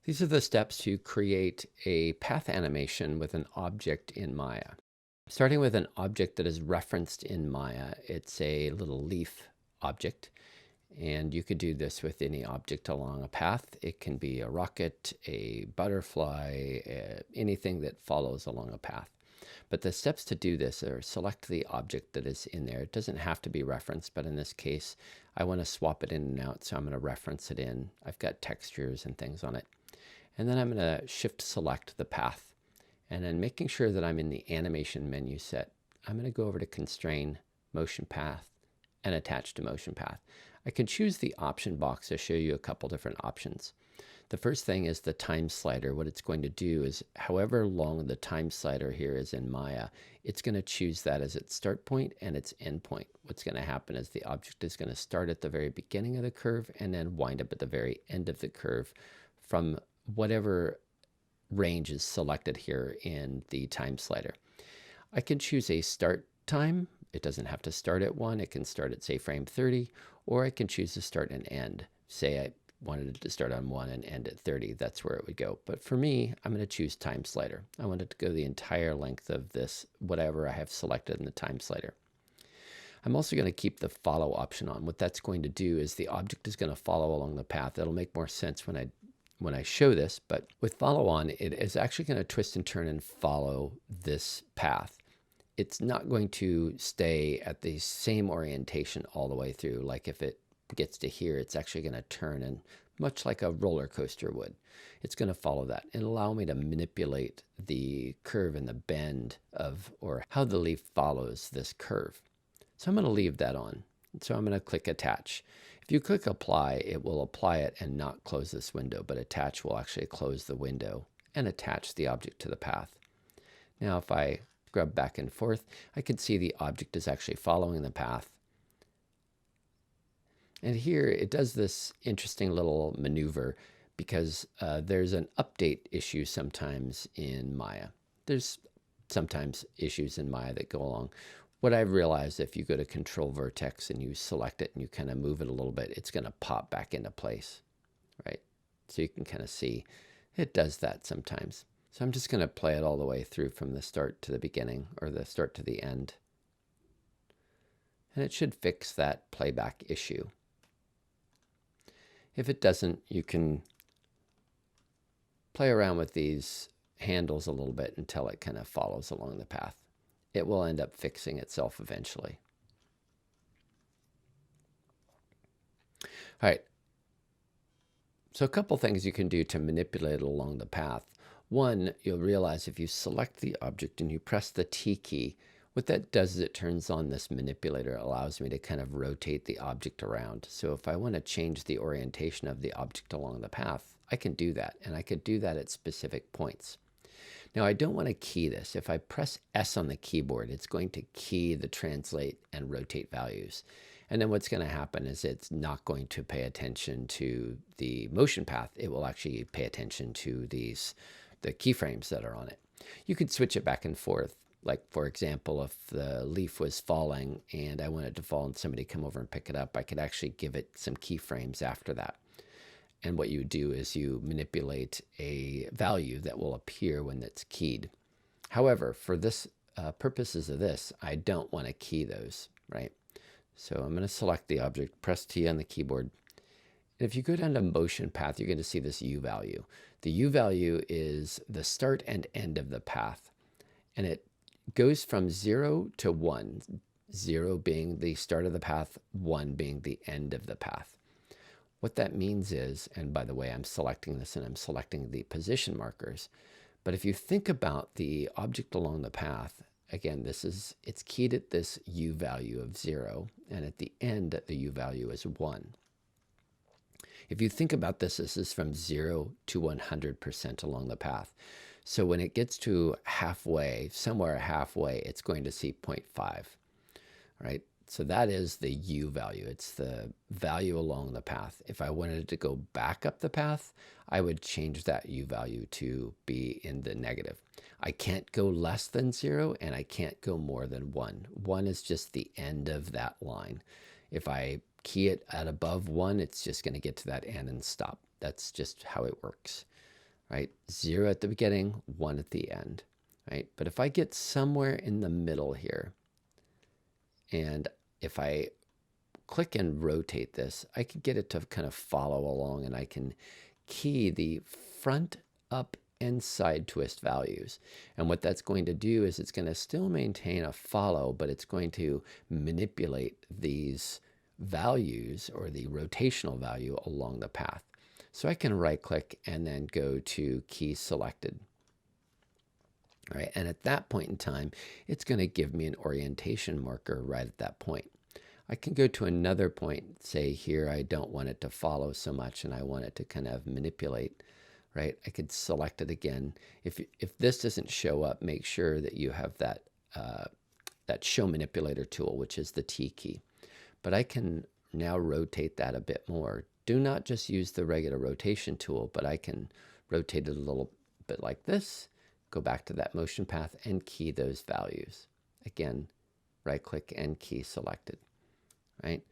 These are the steps to create a path animation with an object in Maya. Starting with an object that is referenced in Maya, it's a little leaf object. And you could do this with any object along a path. It can be a rocket, a butterfly, anything that follows along a path. But the steps to do this are select the object that is in there. It doesn't have to be referenced, but in this case, I want to swap it in and out, so I'm going to reference it in. I've got textures and things on it. And then I'm going to shift select the path. And then making sure that I'm in the animation menu set, I'm going to go over to constrain, motion path, and attach to motion path. I can choose the option box to show you a couple different options. The first thing is the time slider. What it's going to do is however long the time slider here is in Maya, it's going to choose that as its start point and its end point. What's going to happen is the object is going to start at the very beginning of the curve and then wind up at the very end of the curve from whatever range is selected here in the time slider. I can choose a start time. It doesn't have to start at 1. It can start at, say, frame 30, or I can choose to start and end. Say I wanted it to start on 1 and end at 30. That's where it would go. But for me, I'm going to choose time slider. I want it to go the entire length of this, whatever I have selected in the time slider. I'm also going to keep the follow option on. What that's going to do is the object is going to follow along the path. It'll make more sense when I show this, but with follow on, it is actually going to twist and turn and follow this path. It's not going to stay at the same orientation all the way through. Like if it gets to here, it's actually going to turn, and much like a roller coaster would, it's going to follow that and allow me to manipulate the curve and the bend of, or how the leaf follows this curve. So I'm going to leave that on. So I'm going to click attach. If you click apply, it will apply it and not close this window, but attach will actually close the window and attach the object to the path. Now if I scrub back and forth, I can see the object is actually following the path. And here it does this interesting little maneuver because there's an update issue sometimes in Maya. There's sometimes issues in Maya that go along. What I've realized, if you go to control vertex and you select it and you kind of move it a little bit, it's going to pop back into place, right? So you can kind of see it does that sometimes. So I'm just going to play it all the way through from the start to the beginning, or the start to the end. And it should fix that playback issue. If it doesn't, you can play around with these handles a little bit until it kind of follows along the path. It will end up fixing itself eventually. All right. So a couple things you can do to manipulate it along the path. One, you'll realize if you select the object and you press the T key, what that does is it turns on this manipulator. It allows me to kind of rotate the object around. So if I want to change the orientation of the object along the path, I can do that. And I could do that at specific points. Now I don't want to key this. If I press S on the keyboard, it's going to key the translate and rotate values. And then what's going to happen is it's not going to pay attention to the motion path. It will actually pay attention to the keyframes that are on it. You could switch it back and forth. Like, for example, if the leaf was falling and I wanted to fall and somebody come over and pick it up, I could actually give it some keyframes after that. And what you do is you manipulate a value that will appear when it's keyed. However, for this purposes of this, I don't want to key those, right? So I'm going to select the object, press T on the keyboard. And if you go down to motion path, you're going to see this U value. The U value is the start and end of the path. And it goes from 0 to 1, 0 being the start of the path, 1 being the end of the path. What that means is, and by the way, I'm selecting this and I'm selecting the position markers. But if you think about the object along the path, again, it's keyed at this U value of 0, and at the end, the U value is 1. If you think about this, this is from 0 to 100% along the path. So when it gets to halfway, somewhere halfway, it's going to see 0.5, right? So that is the U value. It's the value along the path. If I wanted it to go back up the path, I would change that U value to be in the negative. I can't go less than 0 and I can't go more than 1. 1 is just the end of that line. If I key it at above 1, it's just going to get to that end and stop. That's just how it works. right? 0 at the beginning, 1 at the end, right? But if I get somewhere in the middle here, and if I click and rotate this, I can get it to kind of follow along, and I can key the front, up, and side twist values. And what that's going to do is it's going to still maintain a follow, but it's going to manipulate these values or the rotational value along the path. So I can right click and then go to key selected. All right, and at that point in time, it's going to give me an orientation marker right at that point. I can go to another point, say here I don't want it to follow so much and I want it to kind of manipulate, right? I could select it again. If this doesn't show up, make sure that you have that, that show manipulator tool, which is the T key. But I can now rotate that a bit more. Do not just use the regular rotation tool, but I can rotate it a little bit like this, go back to that motion path and key those values. Again, right click and key selected, right?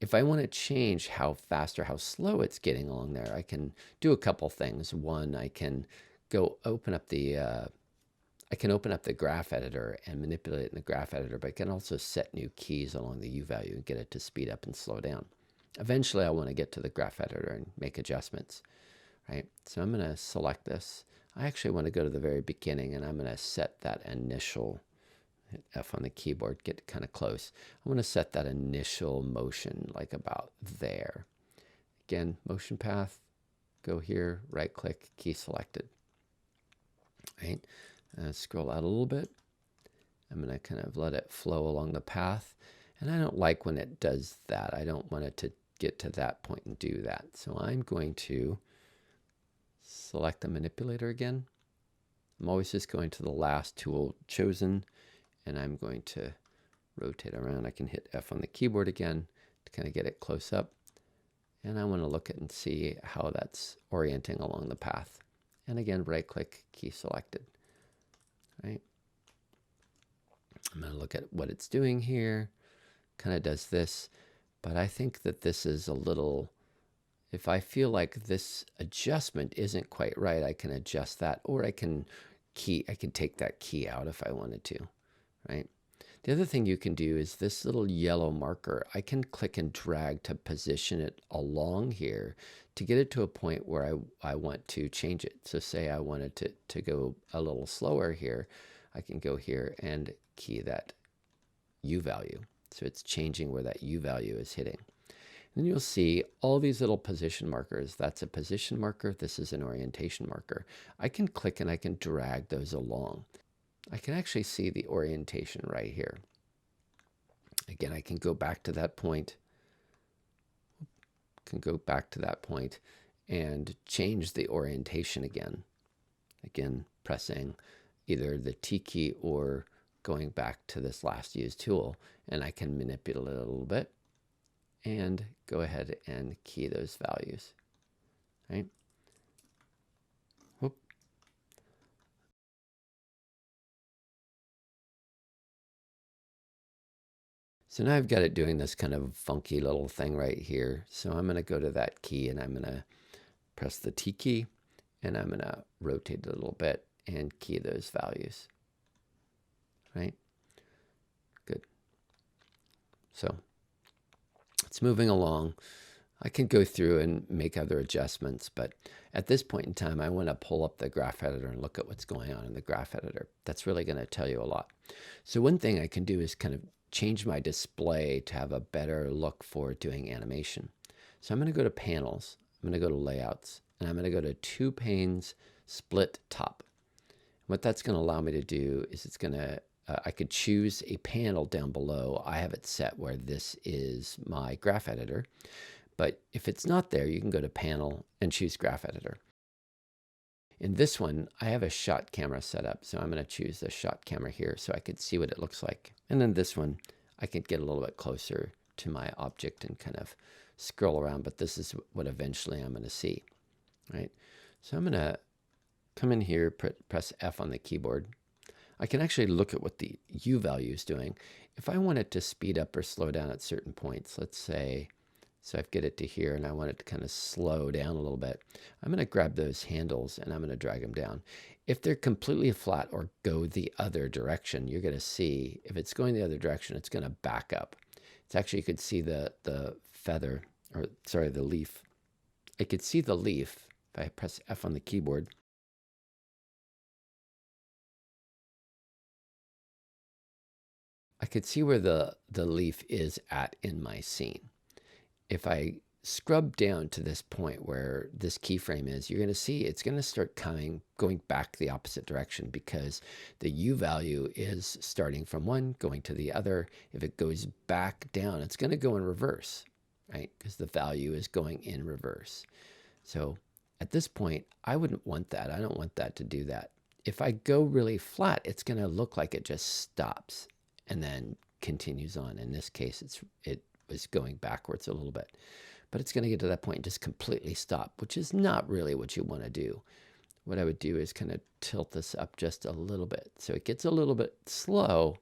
If I want to change how fast or how slow it's getting along there, I can do a couple things. One, I can go open up the graph editor and manipulate it in the graph editor, but I can also set new keys along the U value and get it to speed up and slow down. Eventually, I want to get to the graph editor and make adjustments, right? So I'm going to select this. I actually want to go to the very beginning, and I'm going to set that initial, hit F on the keyboard, get kind of close. I want to set that initial motion like about there. Again, motion path, go here, right click, key selected, right? Scroll out a little bit. I'm going to kind of let it flow along the path. And I don't like when it does that. I don't want it to get to that point and do that. So I'm going to select the manipulator again. I'm always just going to the last tool chosen, and I'm going to rotate around. I can hit F on the keyboard again to kind of get it close up. And I want to look at and see how that's orienting along the path. And again, right click, key selected. Right. I'm going to look at what it's doing here. Kind of does this, but I think that this is a little, if I feel like this adjustment isn't quite right, I can adjust that, or I can take that key out if I wanted to, right? The other thing you can do is this little yellow marker, I can click and drag to position it along here to get it to a point where I want to change it. So say I wanted to go a little slower here, I can go here and key that U value. So it's changing where that U value is hitting. And you'll see all these little position markers. That's a position marker. This is an orientation marker. I can click and I can drag those along. I can actually see the orientation right here. Again, I can go back to that point. And change the orientation again. Again, pressing either the T key or going back to this last used tool, and I can manipulate it a little bit and go ahead and key those values, right? Whoop. So now I've got it doing this kind of funky little thing right here. So I'm going to go to that key and I'm going to press the T key and I'm going to rotate it a little bit and key those values, right? Good. So it's moving along. I can go through and make other adjustments, but at this point in time, I want to pull up the graph editor and look at what's going on in the graph editor. That's really going to tell you a lot. So one thing I can do is kind of change my display to have a better look for doing animation. So I'm going to go to panels, I'm going to go to layouts, and I'm going to go to 2 panes, split top. What that's going to allow me to do is it's going to, I could choose a panel down below. I have it set where this is my graph editor. But if it's not there, you can go to panel and choose graph editor. In this one, I have a shot camera set up. So I'm going to choose the shot camera here so I can see what it looks like. And then this one, I can get a little bit closer to my object and kind of scroll around. But this is what eventually I'm going to see, right? So I'm going to come in here, press F on the keyboard. I can actually look at what the U value is doing. If I want it to speed up or slow down at certain points, let's say So I've get it to here and I want it to kind of slow down a little bit. I'm going to grab those handles and I'm going to drag them down. If they're completely flat or go the other direction, you're going to see if it's going the other direction, it's going to back up. It's actually, you could see the feather, or sorry, the leaf. I could see the leaf if I press F on the keyboard. I could see where the leaf is at in my scene. If I scrub down to this point where this keyframe is, you're going to see it's going to start going back the opposite direction because the U value is starting from one, going to the other. If it goes back down, it's going to go in reverse, right? Because the value is going in reverse. So at this point, I wouldn't want that. I don't want that to do that. If I go really flat, it's going to look like it just stops and then continues on. In this case, it was going backwards a little bit. But it's going to get to that point and just completely stop, which is not really what you want to do. What I would do is kind of tilt this up just a little bit. So it gets a little bit slow,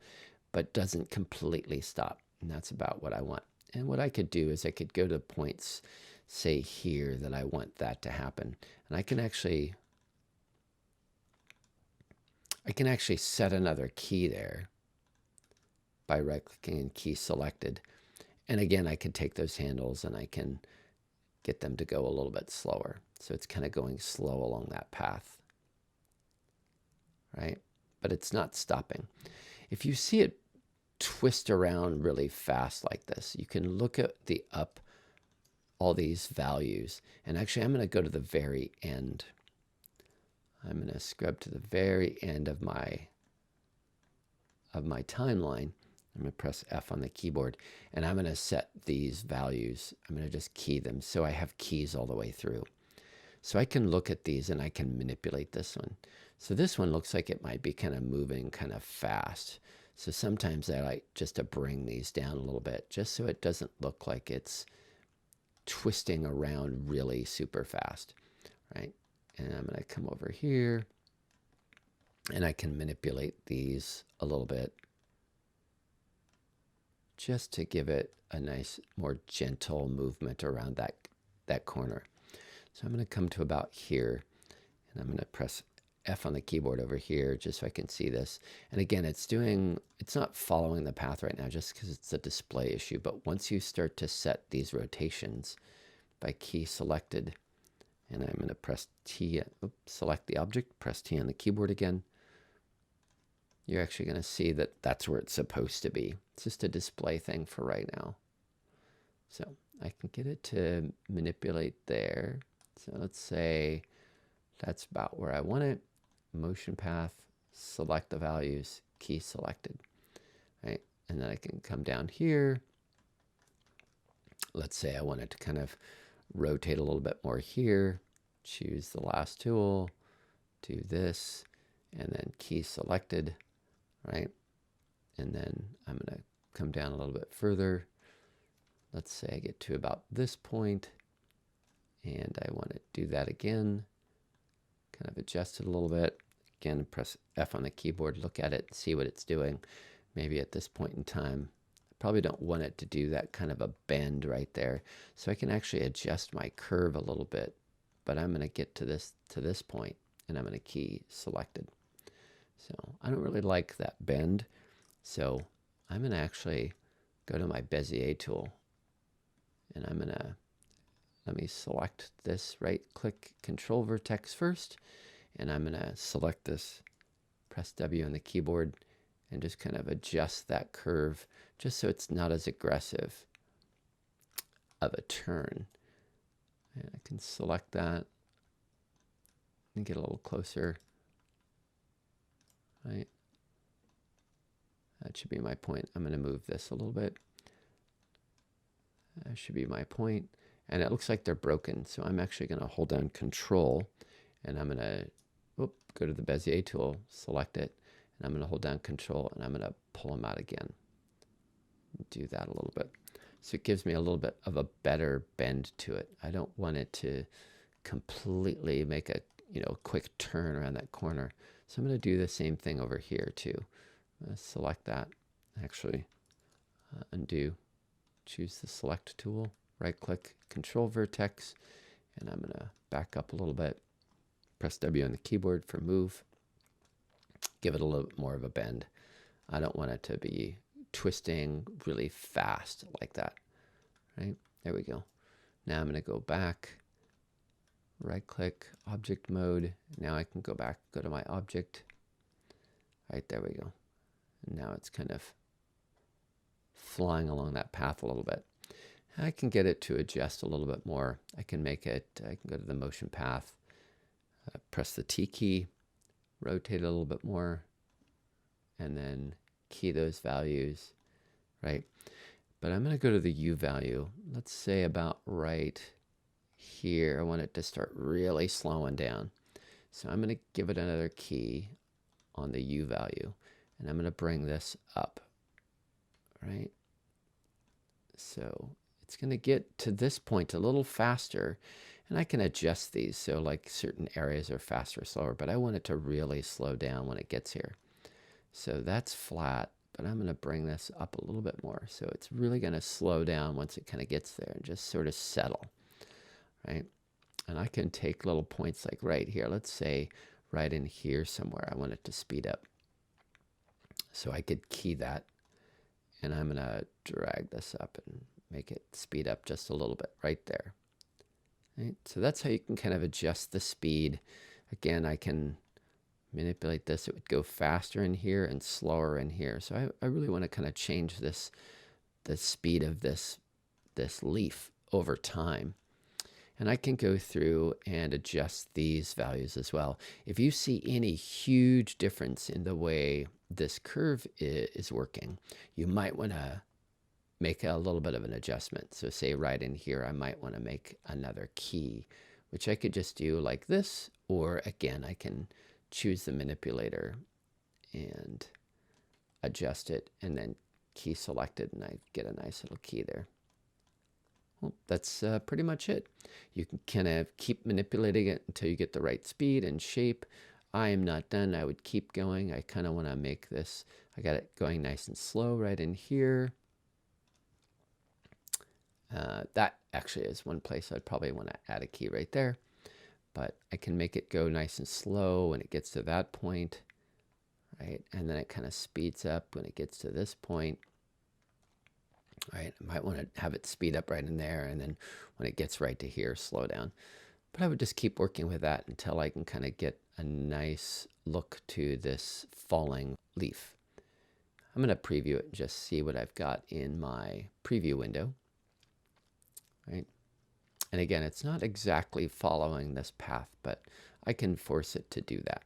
but doesn't completely stop. And that's about what I want. And what I could do is I could go to points, say here, that I want that to happen. And I can actually set another key there by right-clicking and key selected. And again, I can take those handles and I can get them to go a little bit slower. So it's kind of going slow along that path, right? But it's not stopping. If you see it twist around really fast like this, you can look at the all these values. And actually, I'm going to go to the very end. I'm going to scrub to the very end of my timeline. I'm going to press F on the keyboard, and I'm going to set these values. I'm going to just key them so I have keys all the way through. So I can look at these and I can manipulate this one. So this one looks like it might be kind of moving kind of fast. So sometimes I like just to bring these down a little bit just so it doesn't look like it's twisting around really super fast, right? And I'm going to come over here and I can manipulate these a little bit just to give it a nice, more gentle movement around that corner. So I'm going to come to about here, and I'm going to press F on the keyboard over here just so I can see this. And again, it's not following the path right now just because it's a display issue. But once you start to set these rotations by key selected, and I'm going to press T, select the object, press T on the keyboard again, you're actually going to see that that's where it's supposed to be. It's just a display thing for right now. So I can get it to manipulate there. So let's say that's about where I want it. Motion path, select the values, key selected, right? And then I can come down here. Let's say I want it to kind of rotate a little bit more here. Choose the last tool, do this, and then key selected, right? And then I'm going to come down a little bit further. Let's say I get to about this point, and I want to do that again. Kind of adjust it a little bit. Again, press F on the keyboard, look at it, see what it's doing. Maybe at this point in time, I probably don't want it to do that kind of a bend right there. So I can actually adjust my curve a little bit, but I'm going to get to this point, and I'm going to key selected. So I don't really like that bend. So I'm going to actually go to my Bezier tool, and I'm going to, let me select this, right click, control vertex first, and I'm going to select this, press W on the keyboard, and just kind of adjust that curve just so it's not as aggressive of a turn. And I can select that and get a little closer, right? That should be my point. I'm going to move this a little bit. That should be my point. And it looks like they're broken. So I'm actually going to hold down Control, and I'm going to go to the Bezier tool, select it, and I'm going to hold down Control, and I'm going to pull them out again. Do that a little bit. So it gives me a little bit of a better bend to it. I don't want it to completely make a quick turn around that corner. So I'm going to do the same thing over here too. Select that, actually undo, choose the select tool, right click, control vertex, and I'm going to back up a little bit. Press W on the keyboard for move. Give it a little bit more of a bend. I don't want it to be twisting really fast like that, right? There we go. Now I'm going to go back, right click, object mode. Now I can go back, go to my object. Right, there we go. And now it's kind of flying along that path a little bit. I can get it to adjust a little bit more. I can make it, I can go to the motion path, press the T key, rotate it a little bit more, and then key those values, right? But I'm going to go to the U value. Let's say about right here. I want it to start really slowing down. So I'm going to give it another key on the U value, and I'm going to bring this up, right? So it's going to get to this point a little faster, and I can adjust these so like certain areas are faster or slower, but I want it to really slow down when it gets here. So that's flat, but I'm going to bring this up a little bit more. So it's really going to slow down once it kind of gets there and just sort of settle, right? And I can take little points like right here. Let's say right in here somewhere, I want it to speed up. So I could key that, and I'm going to drag this up and make it speed up just a little bit right there. Right? So that's how you can kind of adjust the speed. Again, I can manipulate this. It would go faster in here and slower in here. So I really want to kind of change this, the speed of this leaf over time. And I can go through and adjust these values as well. If you see any huge difference in the way this curve is working, you might want to make a little bit of an adjustment. So say right in here, I might want to make another key, which I could just do like this, or again, I can choose the manipulator and adjust it, and then key selected, and I get a nice little key there. Well, that's pretty much it. You can kind of keep manipulating it until you get the right speed and shape. I am not done. I would keep going. I kind of want to make this, I got it going nice and slow right in here. That actually is one place I'd probably want to add a key right there. But I can make it go nice and slow when it gets to that point, right? And then it kind of speeds up when it gets to this point. Right, I might want to have it speed up right in there, and then when it gets right to here, slow down. But I would just keep working with that until I can kind of get a nice look to this falling leaf. I'm going to preview it and just see what I've got in my preview window. Right, and again, it's not exactly following this path, but I can force it to do that.